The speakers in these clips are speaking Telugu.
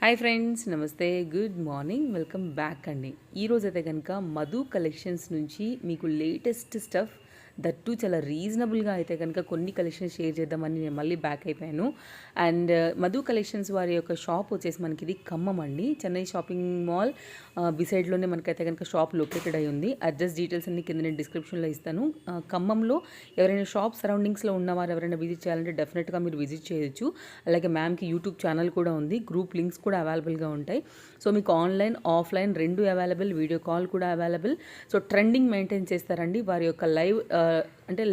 హాయ్ ఫ్రెండ్స్, నమస్తే, గుడ్ మార్నింగ్, వెల్కమ్ బ్యాక్ అండి. ఈరోజైతే కనుక మధు కలెక్షన్స్ నుంచి మీకు లేటెస్ట్ స్టఫ్ దట్టు చాలా రీజనబుల్గా అయితే కనుక కొన్ని కలెక్షన్స్ షేర్ చేద్దామని నేను మళ్ళీ బ్యాక్ అయిపోయాను. అండ్ మధు కలెక్షన్స్ వారి యొక్క షాప్ వచ్చేసి మనకి ఇది ఖమ్మం అండి, చెన్నై షాపింగ్ మాల్ బిసైడ్లోనే మనకైతే కనుక షాప్ లొకేటెడ్ అయి ఉంది. అడ్రస్ డీటెయిల్స్ అన్ని కింద నేను డిస్క్రిప్షన్లో ఇస్తాను. ఖమ్మంలో ఎవరైనా షాప్ సరౌండింగ్స్లో ఉన్నవారు ఎవరైనా విజిట్ చేయాలంటే డెఫినెట్గా మీరు విజిట్ చేయొచ్చు. అలాగే మ్యామ్కి యూట్యూబ్ ఛానల్ కూడా ఉంది, గ్రూప్ లింక్స్ కూడా అవైలబుల్గా ఉంటాయి. సో మీకు ఆన్లైన్ ఆఫ్లైన్ రెండు అవైలబుల్, వీడియో కాల్ కూడా అవైలబుల్. సో ట్రెండింగ్ మెయింటైన్ చేస్తారండి. వారి యొక్క అంటే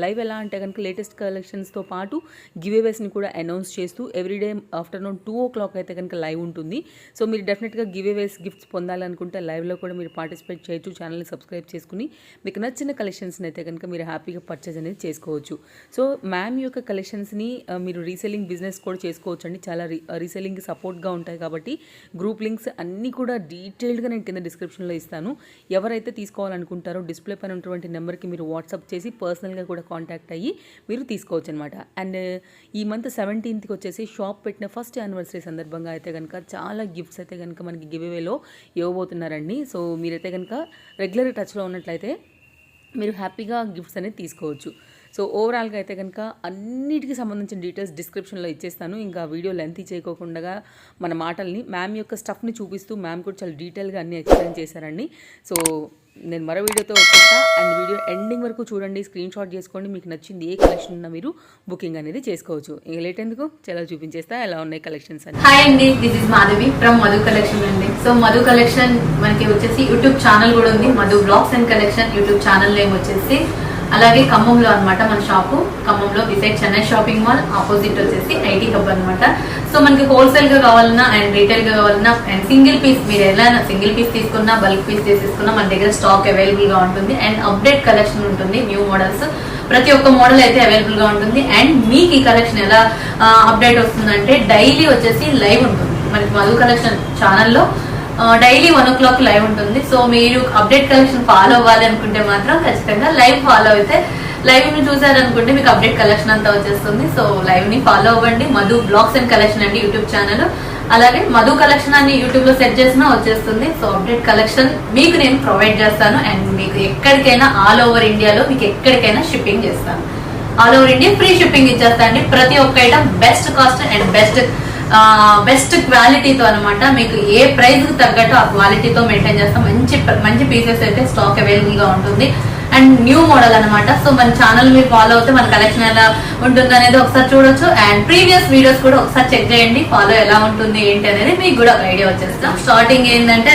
లైవ్ ఎలా అంటే కనుక లేటెస్ట్ కలెక్షన్స్తో పాటు గివ్ అవేస్ని కూడా అనౌన్స్ చేస్తూ ఎవ్రీడే ఆఫ్టర్నూన్ 2 o'clock అయితే కనుక లైవ్ ఉంటుంది. సో మీరు డెఫినెట్గా గివ్ అవేస్ గిఫ్ట్స్ పొందాలనుకుంటే లైవ్లో కూడా మీరు పార్టిసిపేట్ చేయొచ్చు. ఛానల్ని సబ్స్క్రైబ్ చేసుకుని మీకు నచ్చిన కలెక్షన్స్ని అయితే కనుక మీరు హ్యాపీగా పర్చేజ్ అనేది చేసుకోవచ్చు. సో మ్యామ్ యొక్క కలెక్షన్స్ని మీరు రీసెల్లింగ్ బిజినెస్ కూడా చేసుకోవచ్చు అండి. చాలా రీసెల్లింగ్కి సపోర్ట్గా ఉంటాయి కాబట్టి గ్రూప్ లింక్స్ అన్నీ కూడా డీటెయిల్డ్గా నేను కింద డిస్క్రిప్షన్లో ఇస్తాను. ఎవరైతే తీసుకోవాలనుకుంటారో డిస్ప్లే పైన ఉన్నటువంటి నెంబర్కి మీరు వాట్సాప్ చేసి పర్సనల్గా కూడా కాంటాక్ట్ అయ్యి మీరు తీసుకోవచ్చు అనమాట. అండ్ ఈ మంత్ 17th వచ్చేసి షాప్ పెట్టిన ఫస్ట్ యానివర్సరీ సందర్భంగా అయితే కనుక చాలా గిఫ్ట్స్ అయితే కనుక మనకి గివ్ అవేలో ఇవ్వబోతున్నారండి. సో మీరైతే కనుక రెగ్యులర్ టచ్లో ఉన్నట్లయితే మీరు హ్యాపీగా గిఫ్ట్స్ అనేది తీసుకోవచ్చు. సో ఓవరాల్గా అయితే కనుక అన్నిటికీ సంబంధించిన డీటెయిల్స్ డిస్క్రిప్షన్లో ఇచ్చేస్తాను. ఇంకా వీడియో లెంత్ చేయకోకుండా మన మాటల్ని మ్యామ్ యొక్క స్టఫ్ని చూపిస్తూ మ్యామ్ కూడా చాలా డీటెయిల్గా అన్నీ ఎక్స్ప్లెయిన్ చేశారండి. సో నేను మరో వీడియోతో వచ్చేస్తా. అండ్ వీడియో ఎండింగ్ వరకు చూడండి, స్క్రీన్ షాట్ చేసుకోండి. మీకు నచ్చింది ఏ కలెక్షన్ ఉన్నా మీరు బుకింగ్ అనేది చేసుకోవచ్చు. ఇంకా లేట్ ఎందుకు, చాలా చూపించేస్తా ఎలా ఉన్నాయి కలెక్షన్స్ అని. హాయ్ అండి, this is Madhavi from Madhu collection అండి. సో మధు కలెక్షన్ మనకి వచ్చేసి యూట్యూబ్ ఛానల్ కూడా ఉంది, Madhu blogs and collection YouTube channel name వచ్చేసి. అలాగే ఖమ్మంలో అనమాట మన షాపు, ఖమ్మంలో beside Chennai shopping mall opposite వచ్చేసి ఐటీ హబ్ అనమాట. సో మనకి హోల్సేల్ గా కావాలన్నా అండ్ రీటైల్ గా కావాలన్నా అండ్ సింగిల్ పీస్ మీరు ఎలా సింగిల్ పీస్ తీసుకున్నా బల్క్ పీస్ తీసుకున్నా మన దగ్గర స్టాక్ అవైలబుల్ గా ఉంటుంది. అండ్ అప్డేట్ కలెక్షన్ ఉంటుంది, న్యూ మోడల్స్ ప్రతి ఒక్క మోడల్ అయితే అవైలబుల్ గా ఉంటుంది. అండ్ మీకు ఈ కలెక్షన్ ఎలా అప్డేట్ వస్తుందంటే డైలీ వచ్చేసి లైవ్ ఉంటుంది మనకి మధు కలెక్షన్ ఛానల్లో. డైలీ 1 o'clock లైవ్ ఉంటుంది. సో మీరు అప్డేట్ కలెక్షన్ ఫాలో అవ్వాలి అనుకుంటే మాత్రం ఖచ్చితంగా లైవ్ ఫాలో అయితే, లైవ్ ని చూసారనుకుంటే మీకు అప్డేట్ కలెక్షన్ అంతా వచ్చేస్తుంది. సో లైవ్ ని ఫాలో అవ్వండి. మధు బ్లాగ్స్ అండ్ కలెక్షన్ అండి యూట్యూబ్ ఛానల్. అలాగే మధు కలెక్షన్ అని యూట్యూబ్ లో సెర్చ్ చేసినా వచ్చేస్తుంది. సో అప్డేట్ కలెక్షన్ మీకు నేను ప్రొవైడ్ చేస్తాను. అండ్ మీకు ఎక్కడికైనా ఆల్ ఓవర్ ఇండియాలో మీకు ఎక్కడికైనా షిప్పింగ్ చేస్తాను. All over India free shipping ఇచ్చేస్తా అండి. ప్రతి ఒక్క item best cost and best క్వాలిటీతో అనమాట. మీకు ఏ ప్రైస్ కు తగ్గట్టు ఆ క్వాలిటీతో మెయింటైన్ చేస్తాం. మంచి పీసెస్ అయితే స్టాక్ అవైలబుల్ గా ఉంటుంది. అండ్ న్యూ మోడల్ అనమాట. సో మన ఛానల్ మీరు ఫాలో అవుతే మన కలెక్షన్ ఎలా ఉంటుంది అనేది ఒకసారి చూడొచ్చు. అండ్ ప్రీవియస్ వీడియోస్ కూడా ఒకసారి చెక్ చేయండి, ఫాలో ఎలా ఉంటుంది ఏంటి అనేది మీకు కూడా ఒక ఐడియా వచ్చేస్తాం. స్టార్టింగ్ ఏంటంటే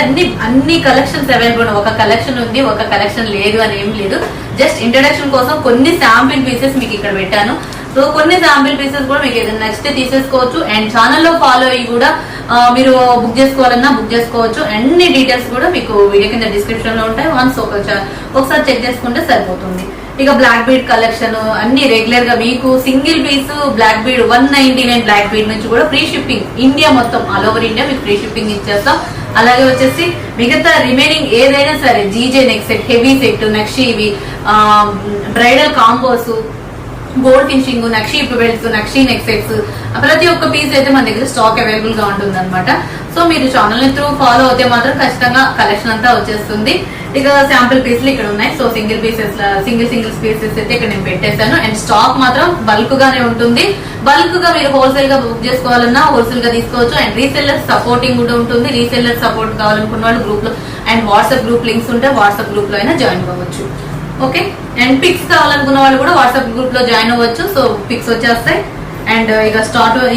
అన్ని కలెక్షన్స్ అవైలబుల్, ఒక కలెక్షన్ ఉంది ఒక కలెక్షన్ లేదు అని ఏం లేదు. జస్ట్ ఇంట్రడక్షన్ కోసం కొన్ని శాంపిల్ పీసెస్ మీకు ఇక్కడ పెట్టాను. సో కొన్ని శాంపిల్ పీసెస్ కూడా మీకు ఏదైనా నచ్చితే తీసేసుకోవచ్చు. అండ్ ఛానల్లో ఫాలో అయ్యి కూడా మీరు బుక్ చేసుకోవాలన్నా బుక్ చేసుకోవచ్చు. అన్ని డీటెయిల్స్ కూడా మీకు వీడియో కింద డిస్క్రిప్షన్ లో ఉంటాయి. వన్స్ ఒకసారి చెక్ చేసుకుంటే సరిపోతుంది. ఇక బ్లాక్ బీడ్ కలెక్షన్ అన్ని రెగ్యులర్ గా మీకు single piece black bead 199 black bead నుంచి కూడా ఫ్రీ షిప్పింగ్ ఇండియా మొత్తం ఆల్ ఓవర్ ఇండియా మీకు ఫ్రీ షిప్పింగ్ ఇచ్చేస్తాం. అలాగే వచ్చేసి మిగతా రిమైనింగ్ ఏదైనా సరే GJ neck set, heavy set, నక్షి, ఇవి బ్రైడల్ కాంబోస్, గోల్డ్ ఫినిషింగ్, నక్షి బెల్ట్స్, నక్షి నెక్ సెట్స్, ప్రతి ఒక్క పీస్ అయితే మన దగ్గర స్టాక్ అవైలబుల్ గా ఉంటుంది అనమాట. సో మీరు ఛానల్ త్రూ ఫాలో అవుతే మాత్రం ఖచ్చితంగా కలెక్షన్ అంతా వచ్చేస్తుంది. ఇక శాంపుల్ పీసులు ఇక్కడ ఉన్నాయి. సో సింగిల్ పీసెస్ అయితే ఇక్కడ నేను పెట్టేశాను. అండ్ స్టాక్ మాత్రం బల్క్ గానే ఉంటుంది. బల్క్ గా మీరు హోల్సేల్ గా బుక్ చేసుకోవాలన్నా హోల్సేల్ గా తీసుకోవచ్చు. అండ్ రీసెల్లర్ సపోర్టింగ్ కూడా ఉంటుంది. రీసెల్లర్ సపోర్ట్ కావాలనుకున్న వాళ్ళు గ్రూప్ లో అండ్ వాట్సాప్ గ్రూప్ లింక్స్ ఉంటే వాట్సాప్ గ్రూప్ లో అయినా జాయిన్ అవ్వచ్చు. ఓకే. అండ్ పిక్స్ కావాలనుకున్న వాళ్ళు కూడా వాట్సాప్ గ్రూప్ లో జాయిన్ అవ్వచ్చు. సో పిక్స్ వచ్చేస్తాయి. అండ్ ఇక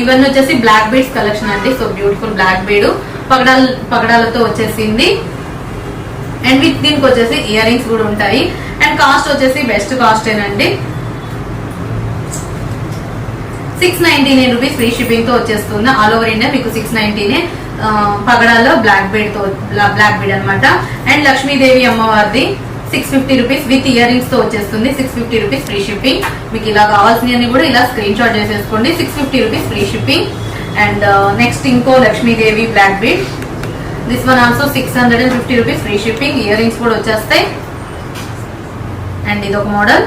ఇవన్నీ వచ్చేసి బ్లాక్ బీడ్స్ కలెక్షన్ అండి. సో బ్యూటిఫుల్ బ్లాక్ బీడ్ పగడాలతో వచ్చేసింది. అండ్ విత్ దీనికి వచ్చేసి ఇయర్ రింగ్స్ కూడా ఉంటాయి. అండ్ కాస్ట్ వచ్చేసి బెస్ట్ కాస్ట్ ఏనండి, 699 రూపీస్ ఫ్రీ షిప్పింగ్ తో వచ్చేస్తుంది. ఆల్ ఓవర్ ఇండియా మీకు 699 పగడాల్లో బ్లాక్ బీడ్ అనమాట. అండ్ లక్ష్మీదేవి అమ్మవారిది 650 రూపీస్ విత్ ఇయర్ రింగ్స్ తో వచ్చేస్తుంది. 650 రూపీస్ ఫ్రీ షిప్పింగ్. మీకు ఇలా కావాల్సినవి కూడా ఇలా స్క్రీన్ షాట్ చేసేసుకోండి. 650 rupees free shipping. And next ఇంకో Lakshmidevi black bead, this one also 650 rupees free shipping. Earrings కూడా వచ్చేస్తాయి. అండ్ ఇది ఒక మోడల్.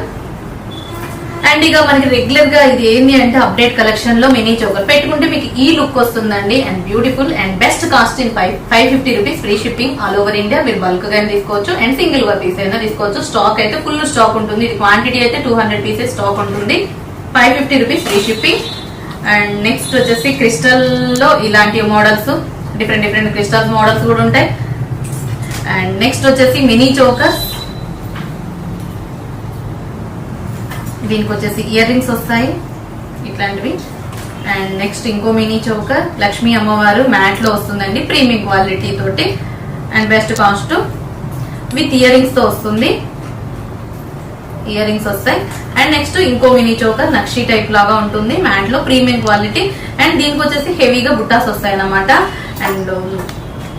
అండ్ ఇక మనకి రెగ్యులర్ గా ఇది ఏంటి అంటే అప్డేట్ కలెక్షన్ లో మినీ చోకర్ పెట్టుకుంటే మీకు ఈ లుక్ వస్తుందండి. And beautiful and best cost in 550 rupees free shipping all over India. మీరు బల్క్ గా తీసుకోవచ్చు అండ్ సింగిల్ గా పీస్ అయినా తీసుకోవచ్చు. స్టాక్ అయితే ఫుల్ స్టాక్ ఉంటుంది. ఇది క్వాంటిటీ అయితే 200 పీసెస్ స్టాక్ ఉంటుంది. 550 rupees free shipping. And next వచ్చేసి క్రిస్టల్ లో ఇలాంటి మోడల్స్ డిఫరెంట్ క్రిస్టల్స్ మోడల్స్ కూడా ఉంటాయి. అండ్ నెక్స్ట్ వచ్చేసి మినీ చోకర్స్. దీనికి వచ్చేసి ఇయర్ రింగ్స్ వస్తాయి ఇట్లాంటివి. అండ్ నెక్స్ట్ ఇంకో మినీ చోకర్ లక్ష్మీ అమ్మవారు మ్యాట్ లో వస్తుందండి, ప్రీమియం క్వాలిటీ తోటి and best cost with ear rings తో వస్తుంది. ఇయర్ రింగ్స్ వస్తాయి. అండ్ నెక్స్ట్ ఇంకో మినీ చోకర్ నక్షి టైప్ లాగా ఉంటుంది మ్యాట్ లో, ప్రీమియం క్వాలిటీ. అండ్ దీనికి వచ్చేసి హెవీగా బుట్టాస్ వస్తాయి అన్నమాట. అండ్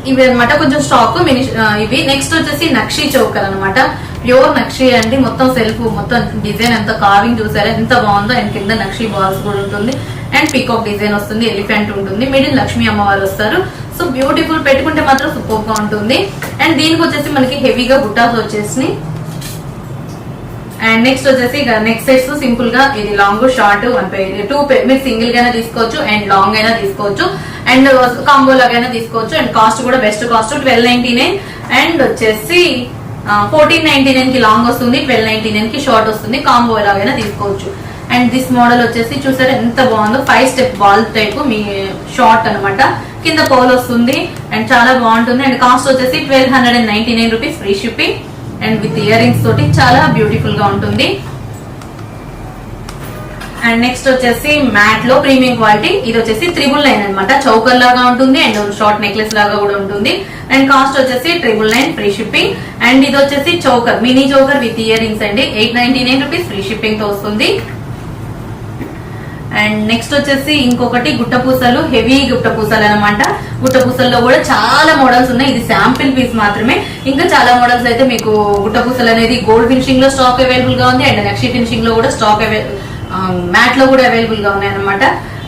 ఇవి అనమాట కొంచెం స్టాక్ మినీ ఇవి. నెక్స్ట్ వచ్చేసి నక్షి చోకర్ అనమాట, ప్యూర్ నక్షి అండి. మొత్తం సెల్ఫ్ మొత్తం డిజైన్ ఎంత కార్వింగ్ చూసారా ఎంత బాగుందో. అండ్ కింద నక్షి బాల్స్ కూడా ఉంటుంది. అండ్ పీకాక్ డిజైన్ వస్తుంది, ఎలిఫెంట్ ఉంటుంది, మిడిల్ లక్ష్మీ అమ్మవారు వస్తారు. సో బ్యూటిఫుల్, పెట్టుకుంటే మాత్రం సూపర్ గా ఉంటుంది. అండ్ దీనికి వచ్చేసి మనకి హెవీగా బుట్టాస్ వచ్చేసి. అండ్ నెక్స్ట్ వచ్చేసి నెక్ సెట్స్ సింపుల్ గా ఇది లాంగ్ షార్ట్ 1 pair 2 pair మీరు సింగిల్ గా తీసుకోవచ్చు అండ్ లాంగ్ అయినా తీసుకోవచ్చు అండ్ కాంబో లాగైనా తీసుకోవచ్చు. అండ్ కాస్ట్ కూడా బెస్ట్ కాస్ట్ 1299. అండ్ వచ్చేసి 1499 కి లాంగ్ వస్తుంది, 1299 కి షార్ట్ వస్తుంది. కాంబో లాగైనా తీసుకోవచ్చు. అండ్ దిస్ మోడల్ వచ్చేసి చూసారా ఎంత బాగుందో, 5 స్టెప్ బాల్ టైప్ మీ షార్ట్ అనమాట. కింద పోల్ వస్తుంది అండ్ చాలా బాగుంటుంది. అండ్ కాస్ట్ వచ్చేసి 1299 rupees free shipping. And with ear rings తోటి చాలా బ్యూటిఫుల్ గా ఉంటుంది. అండ్ నెక్స్ట్ వచ్చేసి మ్యాట్ లో ప్రీమియం క్వాలిటీ. ఇది వచ్చేసి 999 అనమాట, చౌకర్ లాగా ఉంటుంది అండ్ షార్ట్ నెక్లెస్ లాగా కూడా ఉంటుంది. అండ్ కాస్ట్ వచ్చేసి 999 ఫ్రీ షిప్పింగ్. అండ్ ఇది వచ్చేసి choker mini choker with ear rings అండి, 899 రూపీస్ ఫ్రీ షిప్పింగ్ తో వస్తుంది. అండ్ నెక్స్ట్ వచ్చేసి ఇంకొకటి గుట్టపూసలు, హెవీ గుట్టపూసలు అనమాట. గుట్టపూసల్లో కూడా చాలా మోడల్స్ ఉన్నాయి. ఇది శాంపిల్ పీస్ మాత్రమే, ఇంకా చాలా మోడల్స్ అయితే మీకు గుట్టపూసలు అనేది గోల్డ్ ఫినిషింగ్ లో స్టాక్ అవైలబుల్ గా ఉంది. అండ్ నక్షి ఫినిషింగ్ లో కూడా స్టాక్ మ్యాట్ లో కూడా అవైలబుల్ గా ఉన్నాయి అనమాట.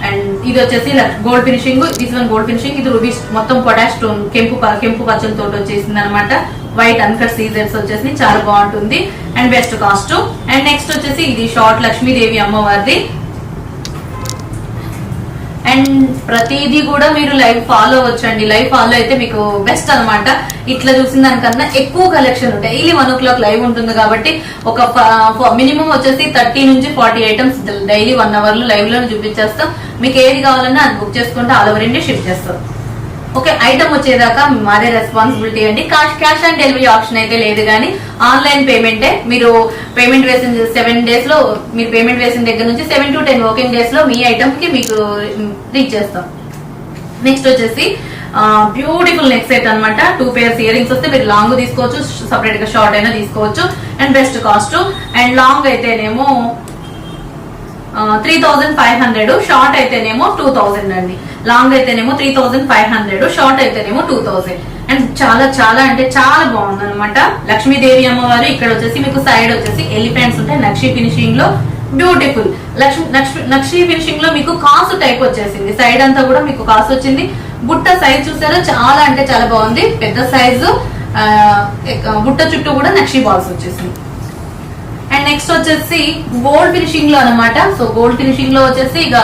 అండ్ ఇది వచ్చేసి gold finishing, this one gold finishing. ఇది రూబీ మొత్తం పొటాష్ స్టోన్ కెంపు పచ్చల తోటి వచ్చేసింది అనమాట. వైట్ అన్కట్ సీజర్స్ వచ్చేసి చాలా బాగుంటుంది and best cost. And next వచ్చేసి ఇది షార్ట్ లక్ష్మీదేవి అమ్మవారిది. అండ్ ప్రతిదీ కూడా మీరు లైవ్ ఫాలో అవ్వచ్చండి. లైవ్ ఫాలో అయితే మీకు బెస్ట్ అనమాట. ఇట్లా చూసిన దానికన్నా ఎక్కువ కలెక్షన్ ఉంటాయి. డైలీ 1 o'clock లైవ్ ఉంటుంది కాబట్టి ఒక మినిమం వచ్చేసి 30 నుంచి 40 ఐటమ్స్ డైలీ 1 hour లో లైవ్ లో చూపించేస్తాం. మీకు ఏది కావాలన్నా అది బుక్ చేసుకుంటే ఆల్ ఓవర్ ఇండియా షిప్ చేస్తాం. ఓకే, ఐటమ్ వచ్చేదాకా మాదే రెస్పాన్సిబిలిటీ అండి. క్యాష్ ఆన్ డెలివరీ ఆప్షన్ అయితే లేదు, కానీ ఆన్లైన్ పేమెంటే. మీరు పేమెంట్ వేసిన 7 days లో, మీరు పేమెంట్ వేసిన దగ్గర నుంచి 7 to 10 working days లో మీ ఐటమ్ కి మీకు రీచ్ చేస్తాం. నెక్స్ట్ వచ్చేసి బ్యూటిఫుల్ నెక్ సెట్ అనమాట. 2 pairs ఇయర్ రింగ్స్ వస్తే మీరు లాంగ్ తీసుకోవచ్చు, సపరేట్ గా షార్ట్ అయినా తీసుకోవచ్చు and best cost. And long అయితేనేమో 3500, షార్ట్ అయితేనేమో 2000 అండి. లాంగ్ అయితేనేమో 3500, షార్ట్ అయితేనేమో 2000. అండ్ చాలా చాలా అంటే చాలా బాగుంది అనమాట. లక్ష్మీదేవి అమ్మవారు ఇక్కడ వచ్చేసి మీకు సైడ్ వచ్చేసి ఎలిఫెంట్స్ ఉంటాయి నక్షి ఫినిషింగ్ లో. బ్యూటిఫుల్ నక్షి ఫినిషింగ్ లో మీకు కాసు టైప్ వచ్చేసింది. సైడ్ అంతా కూడా మీకు కాసు వచ్చింది. బుట్ట సైజ్ చూసారా, చాలా అంటే చాలా బాగుంది, పెద్ద సైజు. బుట్ట చుట్టూ కూడా నక్షి బాల్స్ వచ్చేసింది. అండ్ నెక్స్ట్ వచ్చేసి గోల్డ్ ఫినిషింగ్ లో అనమాట. సో గోల్డ్ ఫినిషింగ్ లో వచ్చేసి ఇక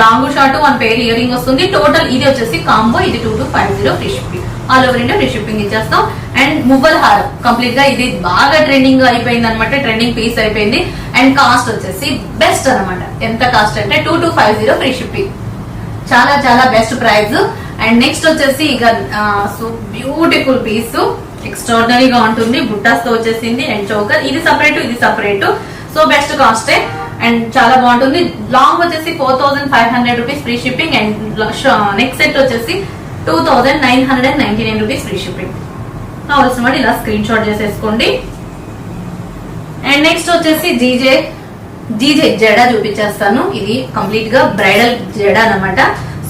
long short 1 pair year ring వస్తుంది. టోటల్ ఇది వచ్చేసి కాంబో, ఇది 2250 free shipping. All over India free shipping ఇచ్చేస్తాం. అండ్ మువ్వల్ హారం కంప్లీట్ గా ఇది బాగా ట్రెండింగ్ అయిపోయింది అనమాట, ట్రెండింగ్ పీస్ అయిపోయింది. అండ్ కాస్ట్ వచ్చేసి బెస్ట్ అనమాట. ఎంత కాస్ట్ అంటే 2250 ఫ్రీ షిప్పింగ్, చాలా చాలా బెస్ట్ ప్రైస్. అండ్ నెక్స్ట్ వచ్చేసి ఇక సో బ్యూటిఫుల్ పీస్, ఎక్స్ట్రాడినరీగా ఉంటుంది. బుట్టాస్ తో వచ్చేసింది అండ్ చౌకర్. ఇది సపరేట్, ఇది సపరేట్. సో బెస్ట్ కాస్టే అండ్ చాలా బాగుంటుంది. లాంగ్ వచ్చేసి 4500 rupees free shipping. And next set వచ్చేసి 2999 రూపీస్ ఫ్రీ షిప్పింగ్. కావాల్సిన వాడు ఇలా స్క్రీన్ షాట్ చేసేసుకోండి. అండ్ నెక్స్ట్ వచ్చేసి జీజే జడ చూపించేస్తాను. ఇది కంప్లీట్ గా బ్రైడల్ జడ అనమాట.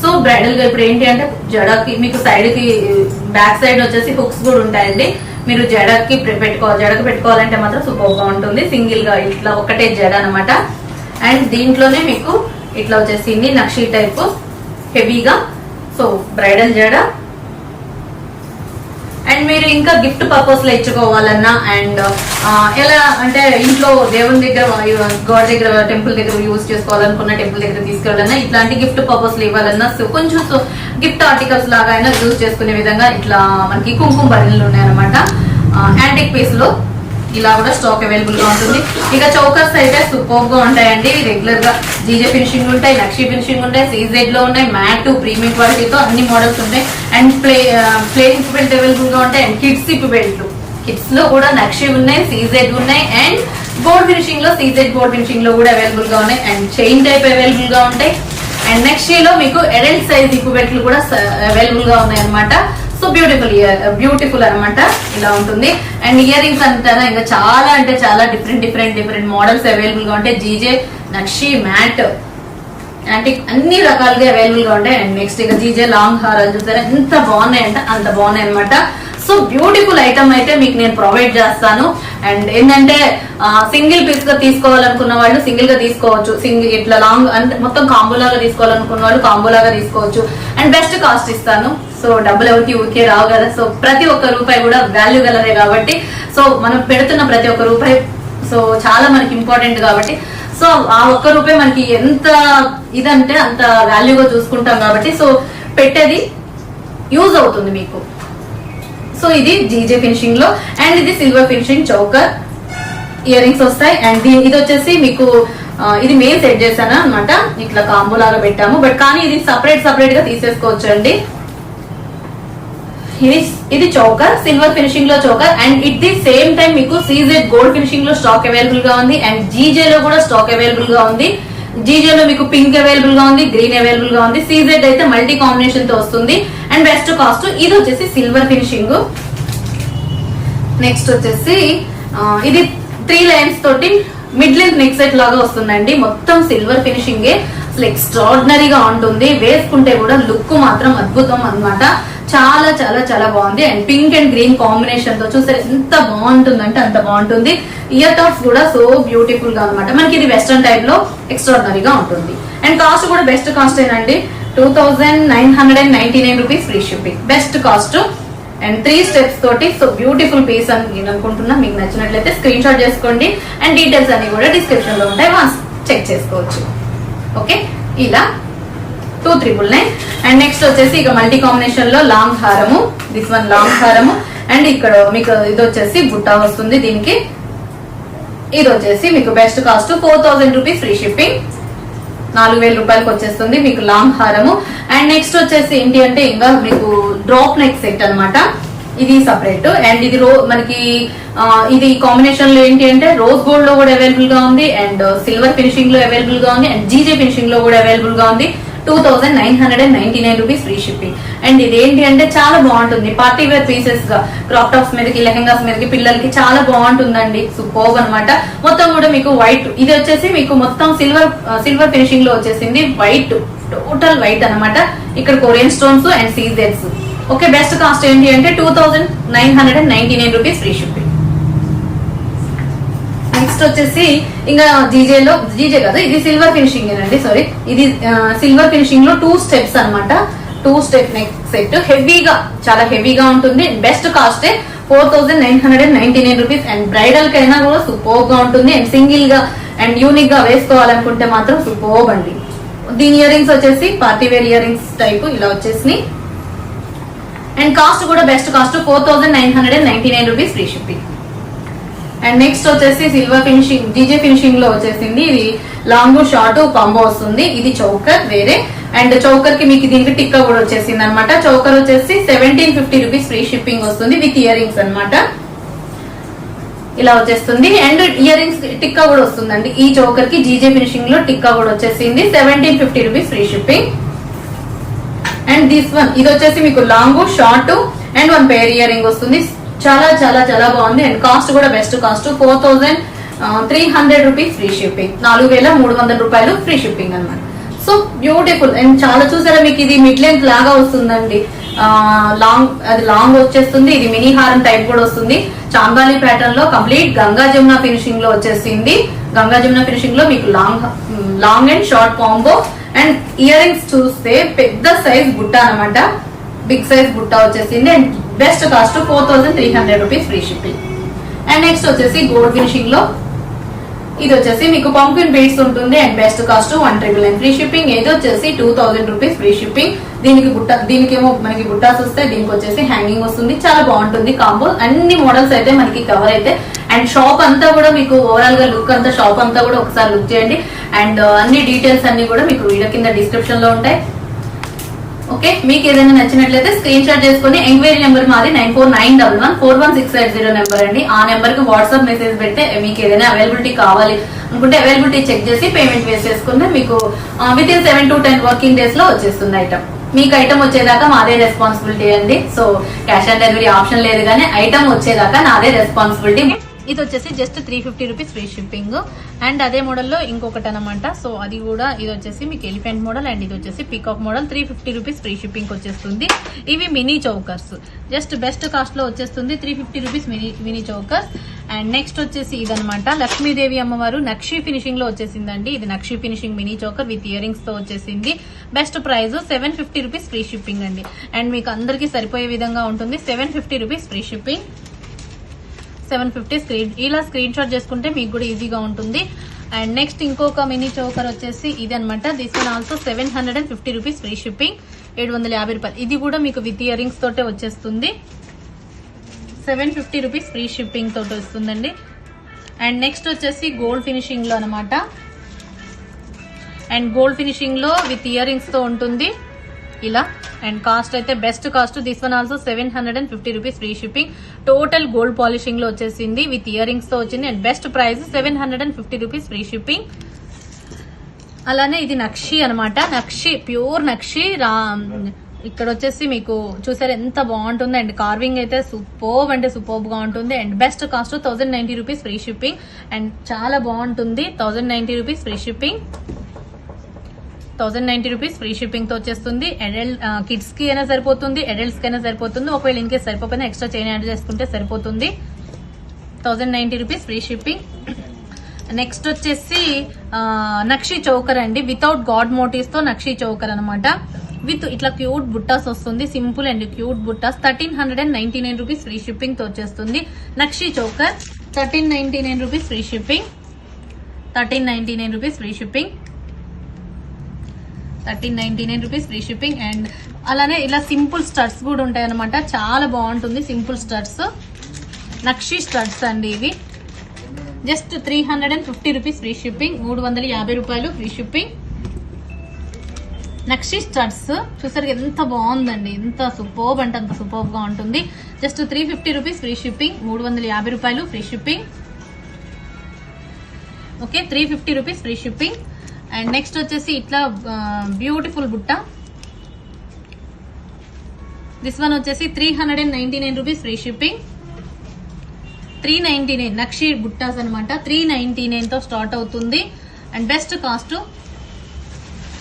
సో బ్రైడల్ గా ఇప్పుడు ఏంటి అంటే జడకి మీకు సైడ్ కి బ్యాక్ సైడ్ వచ్చేసి హుక్స్ కూడా ఉంటాయండి. మీరు జడకి పెట్టుకోవాలంటే మాత్రం సూపర్ గా ఉంటుంది. సింగిల్ గా ఇట్లా ఒకటే జడ అనమాట. అండ్ దీంట్లోనే మీకు ఇట్లా వచ్చేసింది నక్షి టైప్ హెవీగా. సో బ్రైడల్ జడ అండ్ మీరు ఇంకా గిఫ్ట్ పర్పస్ లో ఇచ్చుకోవాలన్నా అండ్ ఎలా అంటే ఇంట్లో దేవుని దగ్గర గాడ్ దగ్గర టెంపుల్ దగ్గర యూజ్ చేసుకోవాలనుకున్న టెంపుల్ దగ్గర తీసుకెళ్ళాలన్నా ఇట్లాంటి గిఫ్ట్ పర్పస్ లో ఇవ్వాలన్నా కొంచెం గిఫ్ట్ ఆర్టికల్స్ లాగా అయినా యూజ్ చేసుకునే విధంగా ఇట్లా మనకి కుంకుమ భరణులు ఉన్నాయన్నమాట. యాంటిక్ పీస్ లో ఇలా కూడా స్టాక్ అవైలబుల్ గా ఉంటుంది. ఇక చౌకర్స్ అయితే సూపర్ గా ఉంటాయండి. రెగ్యులర్ గా జీజే ఫినిషింగ్ ఉంటాయి, నక్షి ఫినిషింగ్ ఉంటాయి, సీజెడ్ లో ఉంటాయి, మ్యాట్ ప్రీమియం క్వాలిటీతో అన్ని మోడల్స్ ఉంటాయి. And play hip belt available గా ఉంటాయి. And kids hip belt, kids లో కూడా నక్షి ఉన్నాయి, సీజెడ్ ఉన్నాయి. అండ్ గోల్డ్ ఫినిషింగ్ లో సీజెడ్ గోల్డ్ ఫినిషింగ్ లో కూడా అవైలబుల్ గా ఉన్నాయి. అండ్ చైన్ టైప్ అవైలబుల్ గా ఉంటాయి. అండ్ నెక్స్ట్ లో మీకు అడల్ట్ సైజ్ హిప్ బెల్ట్లు కూడా అవైలబుల్ గా ఉన్నాయి అనమాట. సో బ్యూటిఫుల్ అనమాట ఇలా ఉంటుంది. అండ్ ఇయర్ రింగ్స్ అంటారా ఇంకా చాలా అంటే చాలా డిఫరెంట్ మోడల్స్ అవైలబుల్ గా ఉంటాయి. జీజే, నక్షి, మ్యాట్, యాంటిక్ అన్ని రకాలుగా అవైలబుల్ గా ఉంటాయి. అండ్ నెక్స్ట్ ఇక జీజే లాంగ్ హారాలు చూసారా ఎంత బాగున్నాయి అంటే అంత బాగున్నాయి అనమాట. సో బ్యూటిఫుల్ ఐటమ్ అయితే మీకు నేను ప్రొవైడ్ చేస్తాను. అండ్ ఏంటంటే సింగిల్ పీస్ గా తీసుకోవాలనుకున్న వాళ్ళు సింగిల్ గా తీసుకోవచ్చు. సింగిల్ ఇట్లా లాంగ్ అంటే మొత్తం కాంబోలాగా తీసుకోవాలనుకున్న వాళ్ళు కాంబోలాగా తీసుకోవచ్చు. అండ్ బెస్ట్ కాస్ట్ ఇస్తాను. సో డబ్బులు ఎవరికి ఊరికే రావు కదా. సో ప్రతి ఒక్క రూపాయి కూడా వాల్యూ గలదే కాబట్టి సో మనం పెడుతున్న ప్రతి ఒక్క రూపాయి సో చాలా మనకి ఇంపార్టెంట్ కాబట్టి సో ఆ ఒక్క రూపాయి మనకి ఎంత ఇదంటే అంత వాల్యూగా చూసుకుంటాం కాబట్టి సో పెట్టేది యూజ్ అవుతుంది మీకు. సో ఇది జీజే ఫినిషింగ్ లో అండ్ ఇది silver finishing choker ear rings వస్తాయి. అండ్ ఇది వచ్చేసి మీకు ఇది మెయిన్ సెట్ చేశాను అనమాట. ఇట్లా కాంబో లాగా పెట్టాము బట్ కానీ ఇది సపరేట్ గా తీసేసుకోవచ్చు అండి. ఇది చౌకర్ సిల్వర్ ఫినిషింగ్ లో choker. And it the same time మీకు సీజెడ్ గోల్డ్ ఫినిషింగ్ లో స్టాక్ అవైలబుల్ గా ఉంది. అండ్ జీజే లో కూడా స్టాక్ అవైలబుల్ గా ఉంది. జీజే లో మీకు పింక్ అవైలబుల్ గా ఉంది, గ్రీన్ అవైలబుల్ గా ఉంది. సీజెడ్ అయితే మల్టీ కాంబినేషన్ తో వస్తుంది. అండ్ బెస్ట్ కాస్ట్ ఇది వచ్చేసి సిల్వర్ ఫినిషింగ్. నెక్స్ట్ వచ్చేసి ఇది 3 లైన్స్ తోటి మిడ్ లెంత్ నెక్ సెట్ లాగా వస్తుందండి. మొత్తం సిల్వర్ ఫినిషింగ్ అసలు ఎక్స్ట్రాడినరీగా ఉంటుంది. వేసుకుంటే కూడా లుక్ మాత్రం అద్భుతం అన్నమాట. చాలా చాలా చాలా బాగుంది. And pink and green combination తో చూస్తే ఎంత బాగుంటుందంటే అంత బాగుంటుంది. ఇయర్ టాప్స్ కూడా సో బ్యూటిఫుల్ గా అనమాట. మనకి ఇది వెస్టర్న్ టైప్ లో ఎక్స్ట్రాడినరీగా ఉంటుంది. అండ్ కాస్ట్ కూడా బెస్ట్ కాస్ట్ ఏనండి. 2999 rupees free shipping best cost. And 3 steps తోటి సో బ్యూటిఫుల్ పీస్ అని నేను అనుకుంటున్నా. మీకు నచ్చినట్లయితే స్క్రీన్ షాట్ చేసుకోండి. అండ్ డీటెయిల్స్ అన్ని కూడా డిస్క్రిప్షన్ లో ఉంటాయి, వన్స్ చెక్ చేసుకోవచ్చు. ఓకే, ఇలా 299. అండ్ నెక్స్ట్ వచ్చేసి ఇక మల్టీ కాంబినేషన్ లో లాంగ్ హారము, దిస్ వన్ లాంగ్ హారము. అండ్ ఇక్కడ మీకు ఇది వచ్చేసి బుట్టా వస్తుంది. దీనికి ఇది వచ్చేసి మీకు best cost 4000 rupees free shipping, 4000 రూపాయలకు వచ్చేస్తుంది మీకు లాంగ్ హారము. అండ్ నెక్స్ట్ వచ్చేసి ఏంటి అంటే ఇంకా మీకు డ్రాప్ నెక్ సెట్ అన్నమాట. ఇది సపరేట్. అండ్ ఇది మనకి ఇది కాంబినేషన్ లో ఏంటి అంటే రోజ్ గోల్డ్ లో కూడా అవైలబుల్ గా ఉంది. అండ్ సిల్వర్ ఫినిషింగ్ లో అవైలబుల్ గా ఉంది. అండ్ జీజే ఫినిషింగ్ లో కూడా అవైలబుల్ గా ఉంది. 2999 రూపీస్ ఫ్రీ షిప్పింగ్. అండ్ ఇది ఏంటి అంటే చాలా బాగుంటుంది. పార్టీ వేర్ పీసెస్ గా క్రాప్ టాప్స్ మీదకి, లెహెంగాస్ మీదకి పిల్లలకి చాలా బాగుంటుందండి. సూపర్బ్ అనమాట. మొత్తం కూడా మీకు వైట్, ఇది వచ్చేసి మీకు మొత్తం సిల్వర్ ఫినిషింగ్ లో వచ్చేసింది. వైట్, టోటల్ వైట్ అనమాట. ఇక్కడ కొరియన్ స్టోన్స్ అండ్ సీజెడ్స్. ఓకే, బెస్ట్ కాస్ట్ ఏంటి అంటే 2999 రూపీస్ ఫ్రీ షిప్పింగ్. నెక్స్ట్ వచ్చేసి ఇంకా జీజే కాదు, ఇది సిల్వర్ ఫినిషింగ్ అండి. సారీ, ఇది సిల్వర్ ఫినిషింగ్ లో 2 స్టెప్స్ అనమాట. 2 స్టెప్ నెక్ సెట్ హెవీగా, చాలా హెవీగా ఉంటుంది. Best cost 4999 rupees. And bridal కైనా కూడా సూపర్ గా ఉంటుంది. అండ్ సింగిల్ గా అండ్ యూనిక్ గా వేసుకోవాలనుకుంటే మాత్రం సూపర్ అండి. దీని ఇయర్ రింగ్స్ వచ్చేసి party wear earrings type ఇలా వచ్చేసి. అండ్ కాస్ట్ కూడా best cost 4999 rupees free shipping. And next వచ్చేసి సిల్వర్ ఫినిషింగ్ జీజే ఫినిషింగ్ లో వచ్చేసింది. ఇది లాంగ్ షార్ట్ కాంబో వస్తుంది. ఇది చౌకర్ వేరే. అండ్ చౌకర్ కి మీకు దీనికి టిక్కా కూడా వచ్చేసింది అనమాట. చౌకర్ వచ్చేసి 1750 రూపీస్ ఫ్రీ షిప్పింగ్ వస్తుంది విత్ ఇయర్ రింగ్స్ అనమాట. ఇలా వచ్చేస్తుంది. అండ్ ఇయర్ రింగ్స్ టిక్కా కూడా వస్తుందండి. ఈ చౌకర్ కి జీజే ఫినిషింగ్ లో టిక్కా కూడా వచ్చేసింది. 1750 rupees free shipping. And this one ఇది వచ్చేసి మీకు long short and 1 pair year ring వస్తుంది. చాలా చాలా చాలా బాగుంది. అండ్ కాస్ట్ కూడా best cost 4300 rupees free shipping, 4300 రూపాయలు ఫ్రీ షిప్పింగ్ అనమాట. So beautiful. అండ్ చాలా చూసారా మీకు ఇది మిడ్ లెంత్ లాగా వస్తుందండి. లాంగ్ వచ్చేస్తుంది. ఇది మినీ హారం టైప్ కూడా వస్తుంది. చాంబాలి ప్యాటర్న్ లో కంప్లీట్ గంగా జమున ఫినిషింగ్ లో వచ్చేసింది. గంగా జమున ఫినిషింగ్ లో మీకు long and short combo. And ear rings చూస్తే పెద్ద సైజ్ బుట్ట అనమాట. బిగ్ సైజ్ బుట్ట వచ్చేసింది. And best cost 4300 rupees free shipping. And next వచ్చేసి గోల్డ్ ఫినిషింగ్ లో ఇది వచ్చేసి మీకు పంకిన్ బీడ్స్ ఉంటుంది and best cost 1999 free shipping. ఇది వచ్చేసి 2000 రూపీస్ ఫ్రీ షిప్పింగ్. దీనికేమో మనకి బుట్టాస్ వస్తాయి, దీనికి వచ్చేసి హ్యాంగింగ్ వస్తుంది. చాలా బాగుంటుంది కాంబో. అన్ని మోడల్స్ అయితే మనకి కవర్ అయితే అండ్ షాప్ అంతా కూడా మీకు ఓవరాల్ గా లుక్ అంతా షాప్ అంతా కూడా ఒకసారి లుక్ చేయండి. అండ్ అన్ని డీటెయిల్స్ అన్ని కూడా మీకు వీడియో కింద డిస్క్రిప్షన్ లో ఉంటాయి. ఓకే, మీకు ఏదైనా నచ్చినట్లయితే స్క్రీన్ షాట్ చేసుకుని ఎంక్వైరీ నెంబర్ మాది 9491141680 నెంబర్ అండి. ఆ నెంబర్ కి వాట్సాప్ మెసేజ్ పెడితే మీకు ఏదైనా అవైలబిలిటీ కావాలి అనుకుంటే అవైలబిలిటీ చెక్ చేసి పేమెంట్ వేస్ట్ చేసుకుంటే మీకు with in 7 to 10 working days లో వచ్చేస్తుంది ఐటమ్. మీకు ఐటమ్ వచ్చేదాకా మాదే రెస్పాన్సిబిలిటీ అండి. So cash on delivery option లేదు, కానీ ఐటమ్ వచ్చేదాకా నాదే రెస్పాన్సిబిలిటీ. ఇది వచ్చేసి just 350 rupees free shipping. And అదే మోడల్లో ఇంకొకటి అనమాట. సో అది కూడా ఇది వచ్చేసి మీకు ఎలిఫెంట్ మోడల్ అండ్ ఇది వచ్చేసి peacock model. 350 rupees free shipping వచ్చేస్తుంది. ఇవి mini chokers, just best cost లో వచ్చేస్తుంది 350 rupees mini chokers. And next వచ్చేసి ఇదనమాట లక్ష్మీదేవి అమ్మవారు నక్షి ఫినిషింగ్ లో వచ్చేసిందండి. ఇది నక్షి finishing mini choker with ear rings తో వచ్చేసింది. Best price 750 rupees free shipping అండి. అండ్ మీకు అందరికి సరిపోయే విధంగా ఉంటుంది. 750 రూపీస్ ఫ్రీ షిప్పింగ్. 750 ఇలా స్క్రీన్ షాట్ చేసుకుంటే మీకు కూడా ఈజీగా ఉంటుంది. అండ్ నెక్స్ట్ ఇంకొక మినీ చౌకర్ వచ్చేసి ఇది అనమాట. This one also 750 rupees free shipping, 750 రూపాయలు. ఇది కూడా మీకు విత్ ఇయర్ రింగ్స్ తోటే వచ్చేస్తుంది. 750 రూపీస్ ఫ్రీ షిప్పింగ్ తోటి వస్తుందండి. అండ్ నెక్స్ట్ వచ్చేసి గోల్డ్ ఫినిషింగ్ లో అనమాట. అండ్ గోల్డ్ ఫినిషింగ్ లో విత్ ఇయర్ రింగ్స్ తో ఉంటుంది ఇలా. అండ్ కాస్ట్ అయితే best cost. This one also 750 rupees free shipping. Total gold polishing లో వచ్చేసింది విత్ ఇయర్ రింగ్స్ తో వచ్చింది. And best price 750 rupees free shipping. అలానే ఇది నక్షి అనమాట. నక్షి ప్యూర్ నక్షి. ఇక్కడ వచ్చేసి మీకు చూసారు ఎంత బాగుంటుంది. అండ్ కార్వింగ్ అయితే సూపర్బ్ అంటే సూపర్బ్ గా ఉంటుంది. And best cost 1090 rupees free shipping. And చాలా బాగుంటుంది. 1090 rupees free shipping. 1090 rupees free shipping తో వచ్చేస్తుంది. కిడ్స్ కి అయినా సరిపోతుంది, అడల్ట్స్ కి అయినా సరిపోతుంది. ఒకవేళ ఇంకే సరిపోయినా ఎక్స్ట్రా చైన్ యాడ్ చేసుకుంటే సరిపోతుంది. 1090 రూపీస్ ఫ్రీ షిప్పింగ్. నెక్స్ట్ వచ్చేసి నక్షి చౌకర్ అండి. వితౌట్ గాడ్ మోటివ్స్ తో నక్షి చౌకర్ అనమాట. విత్ ఇట్లా క్యూట్ బుట్టాస్ వస్తుంది. సింపుల్ అండ్ క్యూట్ బుట్టాస్. 1399 రూపీస్ ఫ్రీ షిప్పింగ్ తో వచ్చేస్తుంది. నక్షి choker 1399 rupees free shipping. 1399 rupees free shipping. 1399 rupees free shipping. And అలానే ఇలా సింపుల్ స్టడ్స్ కూడా ఉంటాయి అనమాట. చాలా బాగుంటుంది సింపుల్ స్టడ్స్. నక్షి స్టడ్స్ అండి ఇవి. Just 350 rupees free shipping. 350 రూపాయలు ఫ్రీ షిప్పింగ్. నక్షి స్టడ్స్ చూసారు ఎంత బాగుందండి. ఎంత సూపర్బ్ అంటే అంత సూపర్బ్ గా ఉంటుంది. Just 350 rupees free shipping. 350 రూపాయలు free shipping. Okay, 350 rupees free shipping. And next వచ్చేసి ఇట్లా బ్యూటిఫుల్ బుట్ట. దిస్ వన్ వచ్చేసి 399 రూపీస్ ఫ్రీ షిప్పింగ్. 399 నక్షి బుట్టాస్ అనమాట. 399 తో స్టార్ట్ అవుతుంది. And best cost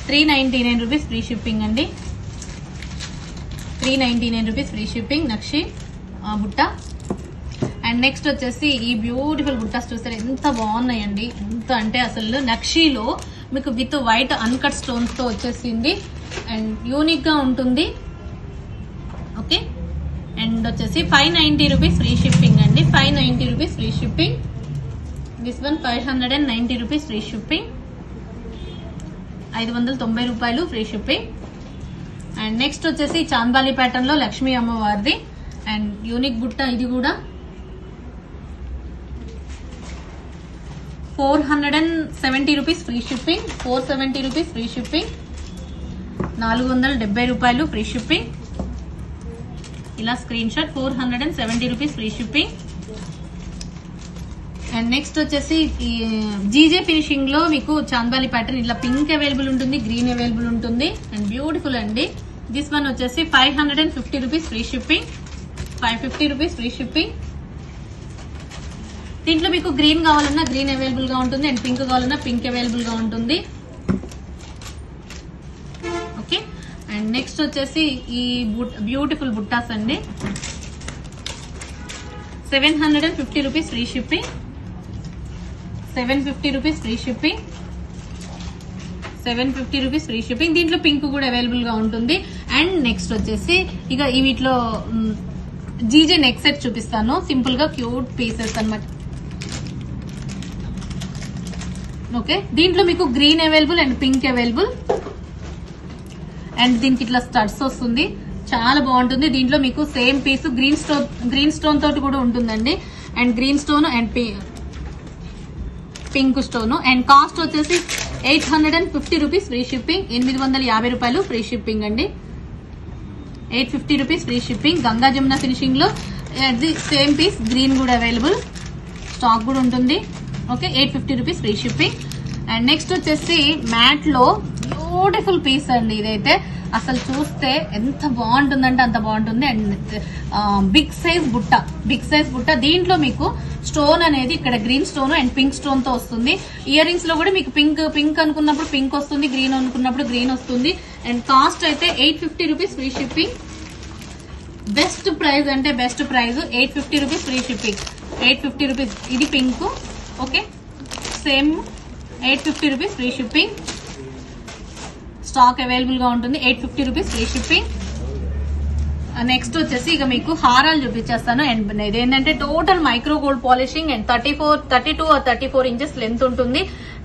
399 rupees free shipping అండి. 399 రూపీస్ ఫ్రీ షిప్పింగ్ నక్షి బుట్ట. అండ్ నెక్స్ట్ వచ్చేసి ఈ బ్యూటిఫుల్ బుట్టాస్ చూస్తారు ఎంత బాగున్నాయండి. ఎంత అంటే అసలు నక్షిలో మీకు విత్ వైట్ అన్కట్ స్టోన్స్ తో వచ్చేసింది. అండ్ యూనిక్ గా ఉంటుంది. ఓకే, అండ్ వచ్చేసి 590 రూపీస్ ఫ్రీ షిప్పింగ్ అండి. 590 rupees free shipping. This one 590 rupees free shipping. 590 రూపాయలు ఫ్రీ షిప్పింగ్. అండ్ నెక్స్ట్ వచ్చేసి చాంద్బాలి ప్యాటర్న్ లో లక్ష్మీ అమ్మవారిది. అండ్ యూనిక్ బుట్ట ఇది కూడా 470 rupees free shipping. 470 rupees free shipping. 470 రూపాయలు ఫ్రీ షిప్పింగ్. ఇలా screen shot. 470 rupees free shipping. And next వచ్చేసి ఈ జీజే ఫినిషింగ్ లో మీకు చాంద్బాలి ప్యాటర్న్ ఇలా పింక్ అవైలబుల్ ఉంటుంది, గ్రీన్ అవైలబుల్ ఉంటుంది. అండ్ బ్యూటిఫుల్ అండి. దిస్ వన్ వచ్చేసి 550 rupees free shipping. 550 rupees free shipping. దీంట్లో మీకు గ్రీన్ కావాలన్నా గ్రీన్ అవైలబుల్ గా ఉంటుంది. అండ్ పింక్ కావాలన్నా పింక్ అవైలబుల్ గా ఉంటుంది. ఓకే, అండ్ నెక్స్ట్ వచ్చేసి ఈ బ్యూటిఫుల్ బుట్టాస్ అండి. 750 rupees free shipping. 750 rupees free shipping. 750 rupees free shipping. దీంట్లో పింక్ కూడా అవైలబుల్ గా ఉంటుంది. అండ్ నెక్స్ట్ వచ్చేసి ఇక వీటిలో జీజే నెక్ సెట్ చూపిస్తాను. సింపుల్ గా క్యూట్ పీసెస్ అన్నమాట. ఓకే, దీంట్లో మీకు green available and pink available. And దీనికి ఇట్లా స్టడ్స్ వస్తుంది, చాలా బాగుంటుంది. దీంట్లో మీకు సేమ్ పీస్ గ్రీన్ స్టోన్ తోటి కూడా ఉంటుందండి. And green stone and pink stone. And cost వచ్చేసి 850 రూపీస్ ఫ్రీ షిప్పింగ్. 850 రూపాయలు ఫ్రీ షిప్పింగ్ అండి. 850 rupees free shipping. Ganga Jamuna finishing లో సేమ్ పీస్ గ్రీన్ కూడా అవైలబుల్, స్టాక్ కూడా ఉంటుంది. Okay, 850 rupees free shipping. And next వచ్చేసి మ్యాట్ లో బ్యూటిఫుల్ పీస్ అండి. ఇదైతే అసలు చూస్తే ఎంత బాగుంటుందంటే అంత బాగుంటుంది. అండ్ బిగ్ సైజ్ బుట్ట. దీంట్లో మీకు స్టోన్ అనేది ఇక్కడ green stone and pink stone తో వస్తుంది. ఇయర్ రింగ్స్ లో కూడా మీకు పింక్ అనుకున్నప్పుడు పింక్ వస్తుంది, గ్రీన్ అనుకున్నప్పుడు గ్రీన్ వస్తుంది. అండ్ కాస్ట్ అయితే 850 rupees free shipping. Best price అంటే best price, 850 rupees free shipping. 850 rupees. ఇది pink. Okay, same 850 rupees free shipping. Stock available గా ఉంటుంది. 850 రూపీస్ ఫ్రీ షిప్పింగ్. నెక్స్ట్ వచ్చేసి ఇక మీకు హారాలు చూపించేస్తాను. అండ్ ఇదేంటంటే total micro gold polishing and 32 or 34 inches length ఉంటుంది.